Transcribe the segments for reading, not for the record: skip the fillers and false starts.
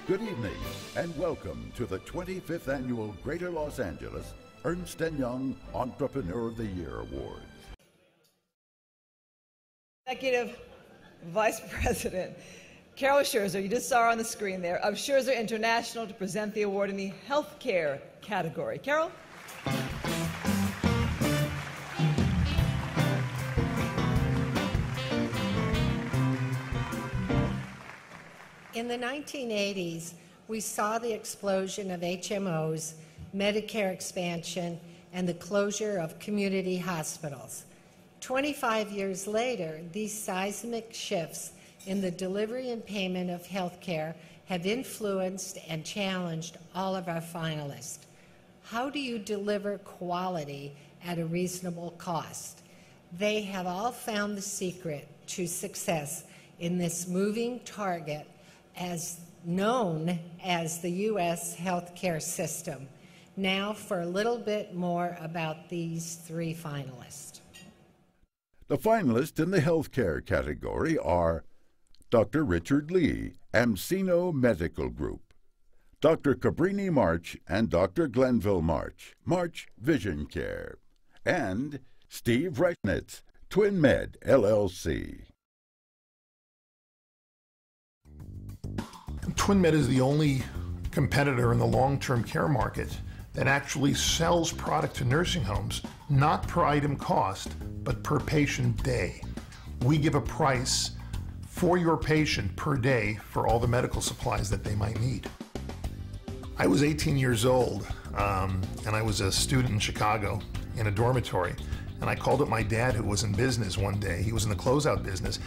Good evening, and welcome to the 25th Annual Greater Los Angeles Ernst Young Entrepreneur of the Year Awards. Executive Vice President Carol Scherzer, you just saw her on the screen there, of Scherzer International to present the award in the healthcare category. Carol? In the 1980s, we saw the explosion of HMOs, Medicare expansion, and the closure of community hospitals. 25 years later, these seismic shifts in the delivery and payment of health care have influenced and challenged all of our finalists. How do you deliver quality at a reasonable cost? They have all found the secret to success in this moving target as known as the U.S. healthcare system. Now for a little bit more about these three finalists. The finalists in the healthcare category are Dr. Richard Lee, Amsino Medical Group, Dr. Cabrini March and Dr. Glenville March, March Vision Care, and Steve Rechnitz, Twin Med, LLC. Twin Med is the only competitor in the long-term care market that actually sells product to nursing homes, not per item cost, but per patient day. We give a price for your patient per day for all the medical supplies that they might need. I was 18 years old, and I was a student in Chicago in a dormitory, and I called up my dad, who was in business one day. He was in the closeout business,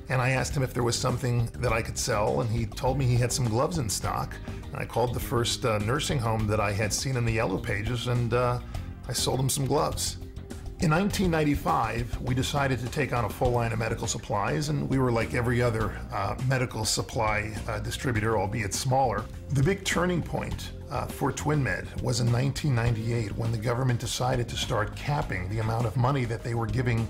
and I asked him if there was something that I could sell, and he told me he had some gloves in stock. And I called the first nursing home that I had seen in the Yellow Pages, and I sold him some gloves. In 1995, we decided to take on a full line of medical supplies, and we were like every other medical supply distributor, albeit smaller. The big turning point for Twin Med was in 1998, when the government decided to start capping the amount of money that they were giving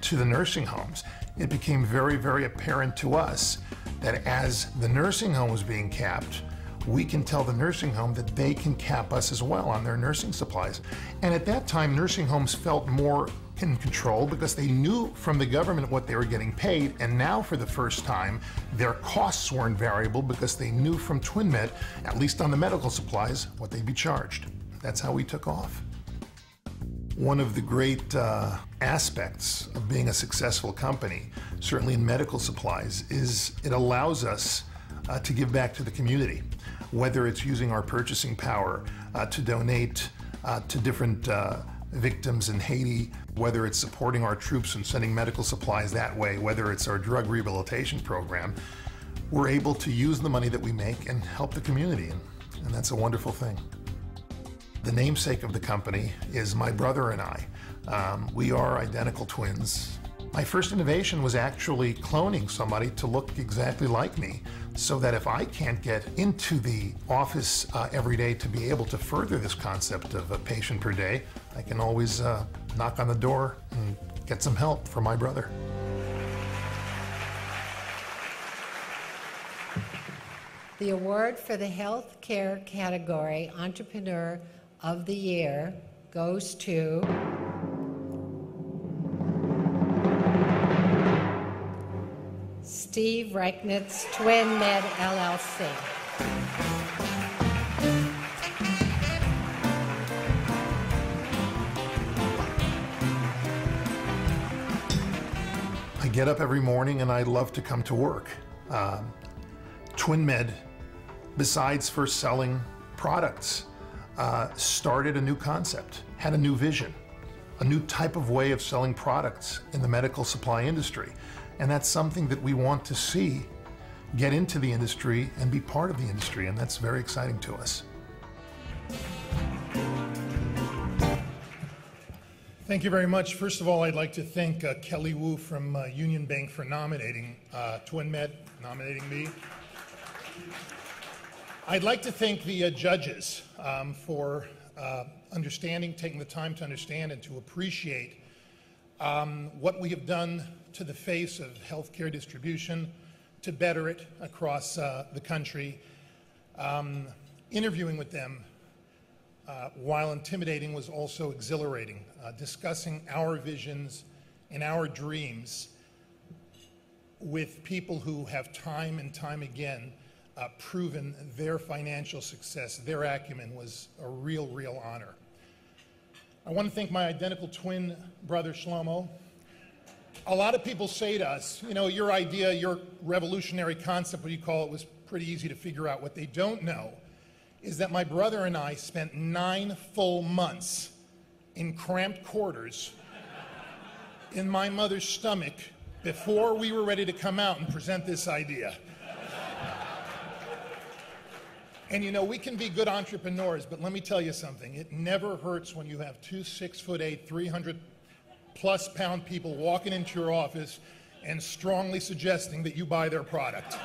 to the nursing homes. It became very, very apparent to us that as the nursing home was being capped, we can tell the nursing home that they can cap us as well on their nursing supplies. And at that time, nursing homes felt more in control because they knew from the government what they were getting paid, and now for the first time, their costs weren't variable because they knew from Twin Med, at least on the medical supplies, what they'd be charged. That's how we took off. One of the great aspects of being a successful company, certainly in medical supplies, is it allows us to give back to the community, whether it's using our purchasing power to donate to different victims in Haiti, whether it's supporting our troops and sending medical supplies that way, whether it's our drug rehabilitation program. We're able to use the money that we make and help the community, and that's a wonderful thing. The namesake of the company is my brother and I. We are identical twins. My first innovation was actually cloning somebody to look exactly like me, so that if I can't get into the office every day to be able to further this concept of a patient per day, I can always knock on the door and get some help for my brother. The award for the healthcare category Entrepreneur of the Year goes to Steve Rechnitz, Twin Med, LLC. I get up every morning and I love to come to work. Twin Med, besides for selling products, started a new concept, had a new vision, a new type of way of selling products in the medical supply industry. And that's something that we want to see get into the industry and be part of the industry, and that's very exciting to us. Thank you very much. First of all, I'd like to thank Kelly Wu from Union Bank for nominating Twin Med, nominating me. I'd like to thank the judges for taking the time to understand and to appreciate what we have done to the face of healthcare distribution to better it across the country. Interviewing with them, while intimidating, was also exhilarating. Discussing our visions and our dreams with people who have time and time again proven their financial success, their acumen, was a real, real honor. I want to thank my identical twin brother, Shlomo. A lot of people say to us, you know, your idea, your revolutionary concept, what you call it, was pretty easy to figure out. What they don't know is that my brother and I spent 9 full months in cramped quarters in my mother's stomach before we were ready to come out and present this idea. And you know, we can be good entrepreneurs, but let me tell you something. It never hurts when you have 2 6'8", 300+ pound people walking into your office and strongly suggesting that you buy their product.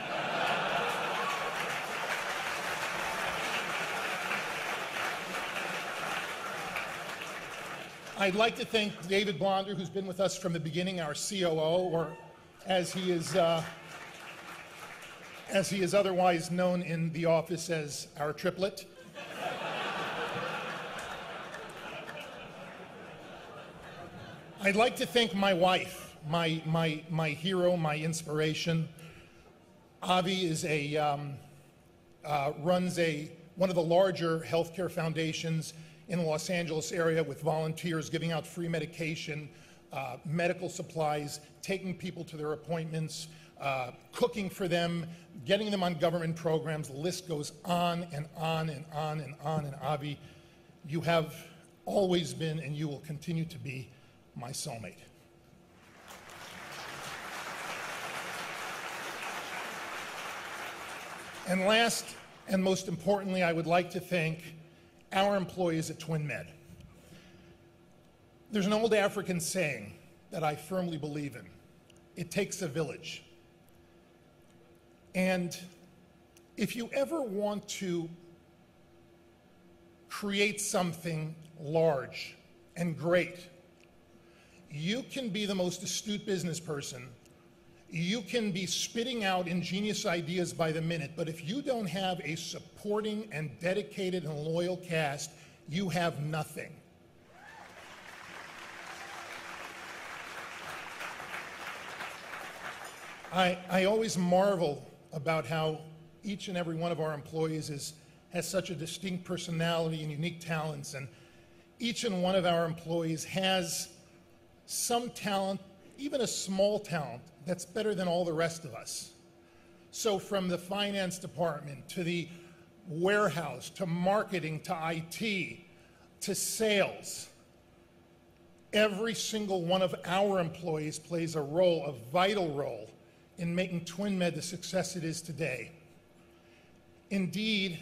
I'd like to thank David Blonder, who's been with us from the beginning, our COO, or as he is otherwise known in the office as our triplet. I'd like to thank my wife, my hero, my inspiration. Avi is runs one of the larger healthcare foundations in the Los Angeles area, with volunteers giving out free medication, medical supplies, taking people to their appointments, cooking for them, getting them on government programs. The list goes on and on and on and on. And Avi, you have always been and you will continue to be my soulmate. And last and most importantly, I would like to thank our employees at TwinMed. There's an old African saying that I firmly believe in. It takes a village. And if you ever want to create something large and great, you can be the most astute business person. You can be spitting out ingenious ideas by the minute, but if you don't have a supporting and dedicated and loyal cast, you have nothing. I always marvel about how each and every one of our employees has such a distinct personality and unique talents, and each and one of our employees has some talent, even a small talent, that's better than all the rest of us. So from the finance department to the warehouse to marketing to IT to sales, every single one of our employees plays a role, a vital role, in making TwinMed the success it is today. Indeed,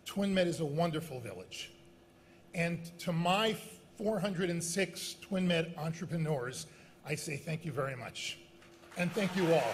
TwinMed is a wonderful village. And to my 406 TwinMed entrepreneurs, I say thank you very much. And thank you all.